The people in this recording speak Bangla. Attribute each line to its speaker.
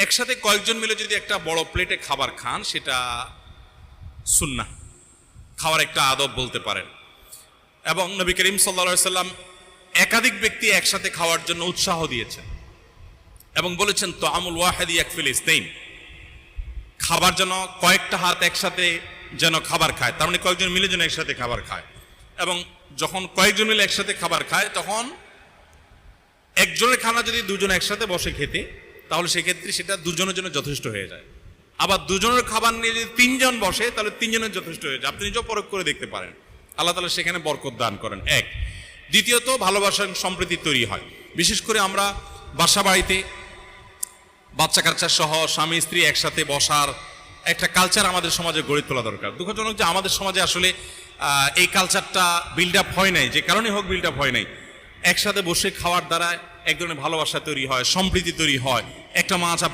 Speaker 1: একসাথে কয়েকজন মিলে যদি একটা বড় প্লেটে খাবার খান সেটা সুন্নাহ, খাওয়ার একটা আদব বলতে পারেন। এবং নবী করিম সাল্লাল্লাহু আলাইহি সাল্লাম একাধিক ব্যক্তি একসাথে খাওয়ার জন্য উৎসাহ দিয়েছেন এবং বলেছেন তাআমুল ওয়াহিদি ইয়াকফিল ইসনাইন, খাবার যেন কয়েকটা হাত একসাথে যেন খাবার খায়, তার মানে কয়েকজন মিলে যেন একসাথে খাবার খায়। এবং যখন কয়েকজন মিলে একসাথে খাবার খায় তখন একজনের খানা যদি দুজন একসাথে বসে খেতে, তাহলে সেক্ষেত্রে সেটা দুজনের জন্য যথেষ্ট হয়ে যায়। আবার দুজনের খাবার নিয়ে যদি তিনজন বসে তাহলে তিনজনের যথেষ্ট হয়ে যায়। আপনি নিজেও পরখ করে দেখতে পারেন, আল্লাহ তাআলা সেখানে বরকত দান করেন। এক, দ্বিতীয়ত ভালোবাসা সম্প্রীতি তৈরি হয়। বিশেষ করে আমরা বাসা বাড়িতে বাচ্চা কাচ্চা সহ স্বামী স্ত্রী একসাথে বসার একটা কালচার আমাদের সমাজে গড়ে তোলা দরকার। দুঃখজনক যে আমাদের সমাজে আসলে এই কালচারটা বিল্ড আপ হয় নাই, যে কারণে হোক বিল্ড আপ হয় নাই। একসাথে বসে খাওয়ার দ্বারা এক ধরনের ভালোবাসা তৈরি হয়, সম্প্রীতি তৈরি হয়। একটা মাছ আপনি